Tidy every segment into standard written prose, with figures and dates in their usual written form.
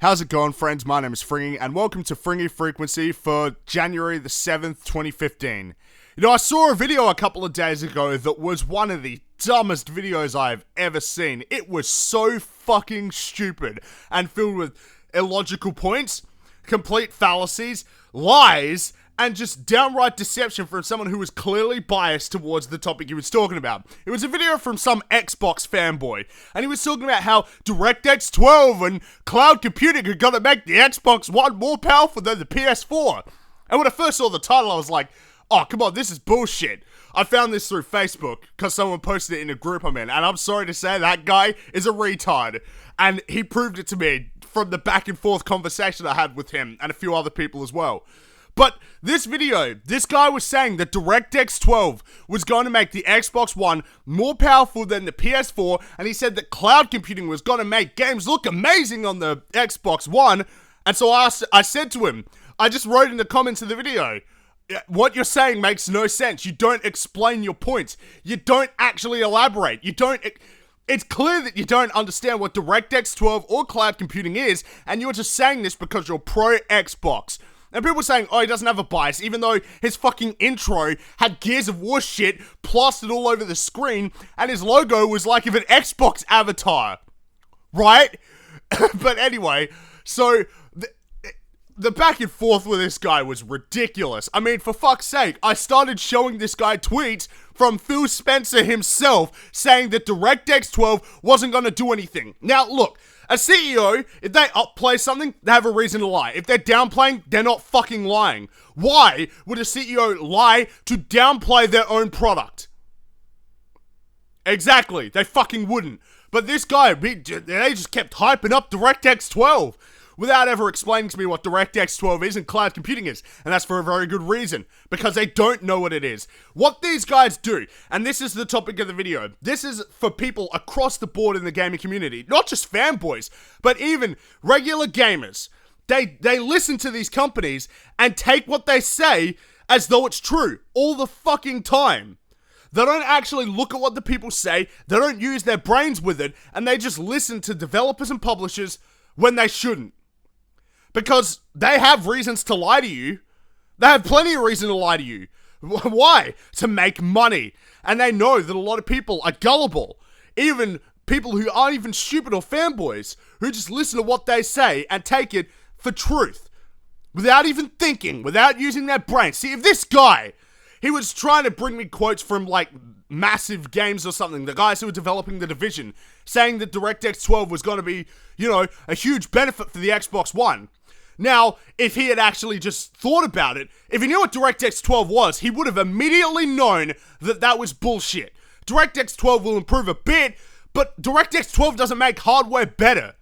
How's it going, friends? My name is Fringy, and welcome to Fringy Frequency for January the 7th, 2015. You know, I saw a video a couple of days ago that was one of the dumbest videos I've ever seen. It was so fucking stupid and filled with illogical points, complete fallacies, lies, and just downright deception from someone who was clearly biased towards the topic he was talking about. It was a video from some Xbox fanboy, and he was talking about how DirectX 12 and cloud computing are gonna make the Xbox One more powerful than the PS4. And when I first saw the title, I was like, oh, come on, this is bullshit. I found this through Facebook, because someone posted it in a group I'm in, and I'm sorry to say that guy is a retard. And he proved it to me from the back and forth conversation I had with him, and a few other people as well. But this video, this guy was saying that DirectX 12 was going to make the Xbox One more powerful than the PS4, and he said that cloud computing was going to make games look amazing on the Xbox One. And so I said to him, I just wrote in the comments of the video, what you're saying makes no sense. You don't explain your points. You don't actually elaborate. It's clear that you don't understand what DirectX 12 or cloud computing is, and you're just saying this because you're pro Xbox. And people were saying, oh, he doesn't have a bias, even though his fucking intro had Gears of War shit plastered all over the screen, and his logo was like of an Xbox avatar. Right? But anyway, so the back and forth with this guy was ridiculous. I mean, for fuck's sake, I started showing this guy tweets from Phil Spencer himself saying that DirectX 12 wasn't going to do anything. Now, look, a CEO, if they upplay something, they have a reason to lie. If they're downplaying, they're not fucking lying. Why would a CEO lie to downplay their own product? Exactly, they fucking wouldn't. But this guy, they just kept hyping up DirectX 12 without ever explaining to me what DirectX 12 is and cloud computing is. And that's for a very good reason, because they don't know what it is. What these guys do, and this is the topic of the video, this is for people across the board in the gaming community, not just fanboys, but even regular gamers. They listen to these companies and take what they say as though it's true all the fucking time. They don't actually look at what the people say, they don't use their brains with it, and they just listen to developers and publishers when they shouldn't. Because they have reasons to lie to you. They have plenty of reason to lie to you. Why? To make money. And they know that a lot of people are gullible. Even people who aren't even stupid or fanboys, who just listen to what they say and take it for truth. Without even thinking, without using their brain. See, if this guy, he was trying to bring me quotes from like massive games or something, the guys who were developing The Division, saying that DirectX 12 was going to be, you know, a huge benefit for the Xbox One. Now, if he had actually just thought about it, if he knew what DirectX 12 was, he would have immediately known that that was bullshit. DirectX 12 will improve a bit, but DirectX 12 doesn't make hardware better.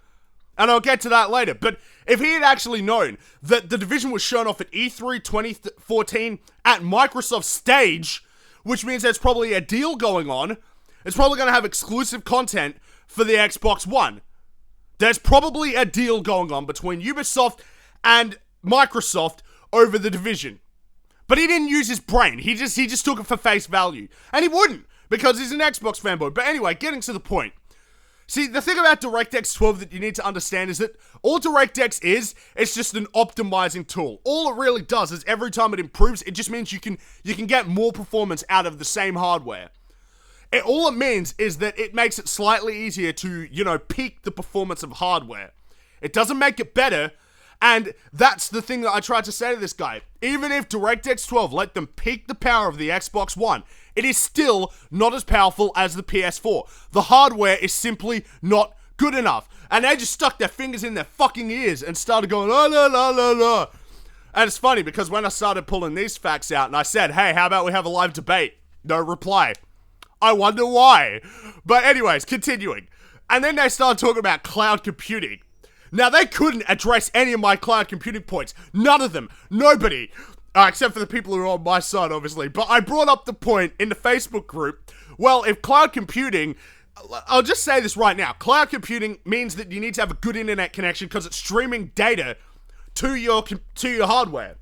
And I'll get to that later. But if he had actually known that The Division was shown off at E3 2014 at Microsoft's stage, which means there's probably a deal going on, it's probably going to have exclusive content for the Xbox One. There's probably a deal going on between Ubisoft and Microsoft over The Division. But he didn't use his brain. He just took it for face value. And he wouldn't, because he's an Xbox fanboy. But anyway, getting to the point. See, the thing about DirectX 12 that you need to understand is that all DirectX is, it's just an optimizing tool. All it really does is every time it improves, it just means you can get more performance out of the same hardware. All it means is that it makes it slightly easier to, you know, peak the performance of hardware. It doesn't make it better. And that's the thing that I tried to say to this guy. Even if DirectX 12 let them peak the power of the Xbox One, it is still not as powerful as the PS4. The hardware is simply not good enough. And they just stuck their fingers in their fucking ears and started going, la la la la la. And it's funny because when I started pulling these facts out and I said, hey, how about we have a live debate? No reply. I wonder why. But anyways, continuing. And then they started talking about cloud computing. Now, they couldn't address any of my cloud computing points. None of them. Nobody. Except for the people who are on my side, obviously. But I brought up the point in the Facebook group. Well, if cloud computing... I'll just say this right now. Cloud computing means that you need to have a good internet connection because it's streaming data to your hardware.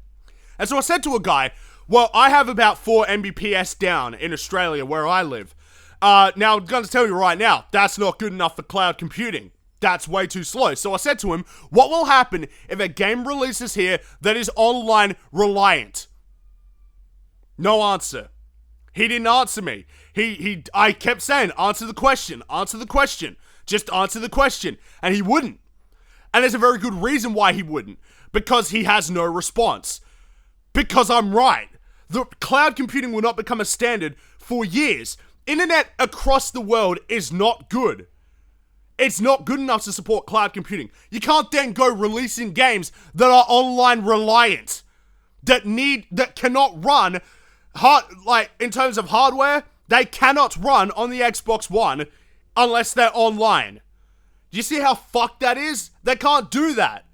And so I said to a guy, well, I have about 4 Mbps down in Australia where I live. Now, I'm going to tell you right now, that's not good enough for cloud computing. That's way too slow. So I said to him, what will happen if a game releases here that is online reliant? No answer. He didn't answer me. I kept saying, answer the question, just answer the question. And he wouldn't. And there's a very good reason why he wouldn't. Because he has no response. Because I'm right. The cloud computing will not become a standard for years. Internet across the world is not good. It's not good enough to support cloud computing. You can't then go releasing games that are online reliant. That cannot run in terms of hardware, they cannot run on the Xbox One unless they're online. Do you see how fucked that is? They can't do that.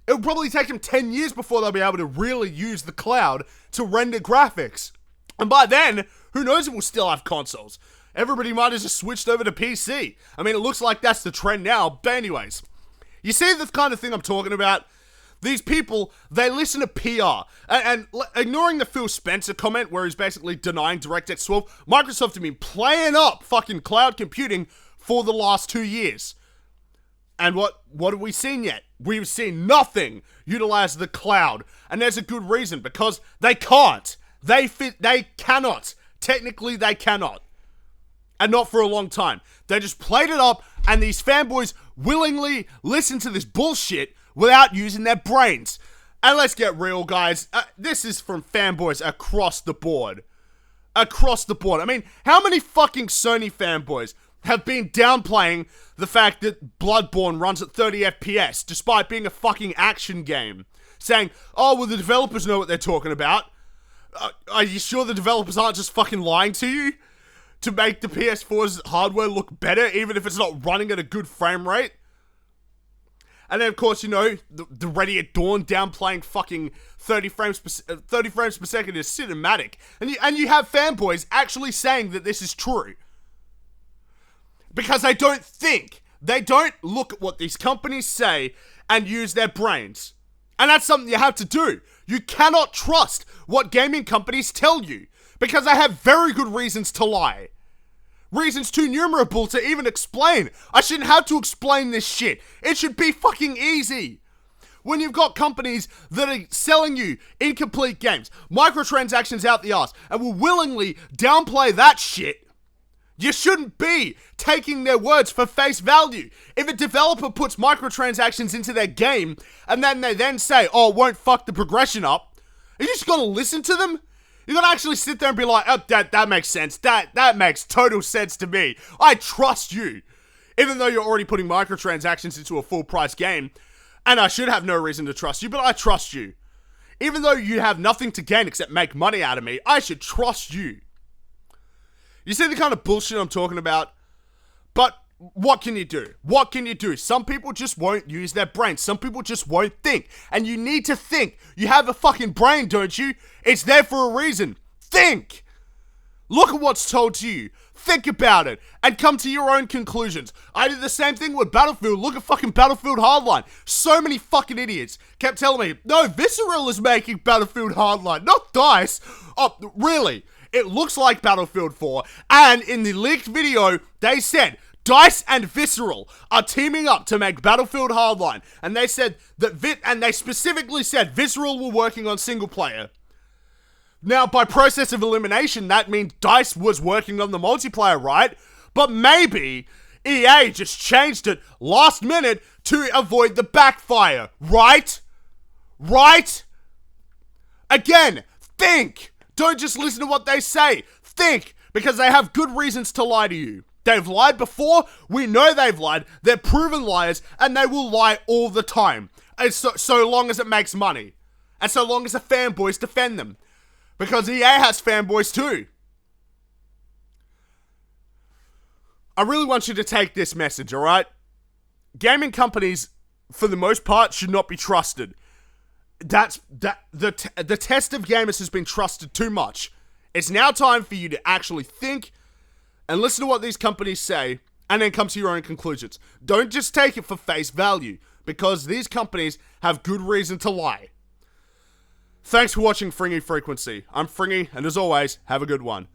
It will probably take them 10 years before they'll be able to really use the cloud to render graphics. And by then, who knows if we'll still have consoles. Everybody might have just switched over to PC. I mean, it looks like that's the trend now. But anyways, you see the kind of thing I'm talking about? These people, they listen to PR. And ignoring the Phil Spencer comment where he's basically denying DirectX 12, Microsoft have been playing up fucking cloud computing for the last 2 years. And what have we seen yet? We've seen nothing utilize the cloud. And there's a good reason, because they can't. They cannot. Technically, they cannot. And not for a long time. They just played it up, and these fanboys willingly listen to this bullshit without using their brains. And let's get real, guys. This is from fanboys across the board. Across the board. I mean, how many fucking Sony fanboys have been downplaying the fact that Bloodborne runs at 30 FPS, despite being a fucking action game? Saying, oh, well, the developers know what they're talking about. Are you sure the developers aren't just fucking lying to you? To make the PS4's hardware look better, even if it's not running at a good frame rate? And then, of course, you know, the Ready at Dawn downplaying fucking 30 frames per second is cinematic. And you have fanboys actually saying that this is true. Because they don't think. They don't look at what these companies say and use their brains. And that's something you have to do. You cannot trust what gaming companies tell you. Because they have very good reasons to lie. Reasons too numerable to even explain. I shouldn't have to explain this shit. It should be fucking easy. When you've got companies that are selling you incomplete games, microtransactions out the arse, and will willingly downplay that shit, you shouldn't be taking their words for face value. If a developer puts microtransactions into their game, and then they then say, oh, it won't fuck the progression up, are you just gonna listen to them? You're gonna actually sit there and be like, oh, that makes sense. That makes total sense to me. I trust you. Even though you're already putting microtransactions into a full price game, and I should have no reason to trust you, but I trust you. Even though you have nothing to gain except make money out of me, I should trust you. You see the kind of bullshit I'm talking about? But what can you do? What can you do? Some people just won't use their brain. Some people just won't think. And you need to think. You have a fucking brain, don't you? It's there for a reason. Think! Look at what's told to you. Think about it. And come to your own conclusions. I did the same thing with Battlefield. Look at fucking Battlefield Hardline. So many fucking idiots kept telling me, no, Visceral is making Battlefield Hardline, not DICE. Oh, really? It looks like Battlefield 4. And in the leaked video, they said, DICE and Visceral are teaming up to make Battlefield Hardline. And they said that they specifically said Visceral were working on single player. Now, by process of elimination, that means DICE was working on the multiplayer, right? But maybe EA just changed it last minute to avoid the backfire, right? Right? Again, think. Don't just listen to what they say. Think, because they have good reasons to lie to you. They've lied before, we know they've lied, they're proven liars, and they will lie all the time. And so long as it makes money. And so long as the fanboys defend them. Because EA has fanboys too. I really want you to take this message, alright? Gaming companies, for the most part, should not be trusted. The test of gamers has been trusted too much. It's now time for you to actually think and listen to what these companies say, and then come to your own conclusions. Don't just take it for face value, because these companies have good reason to lie. Thanks for watching Fringy Frequency. I'm Fringy, and as always, have a good one.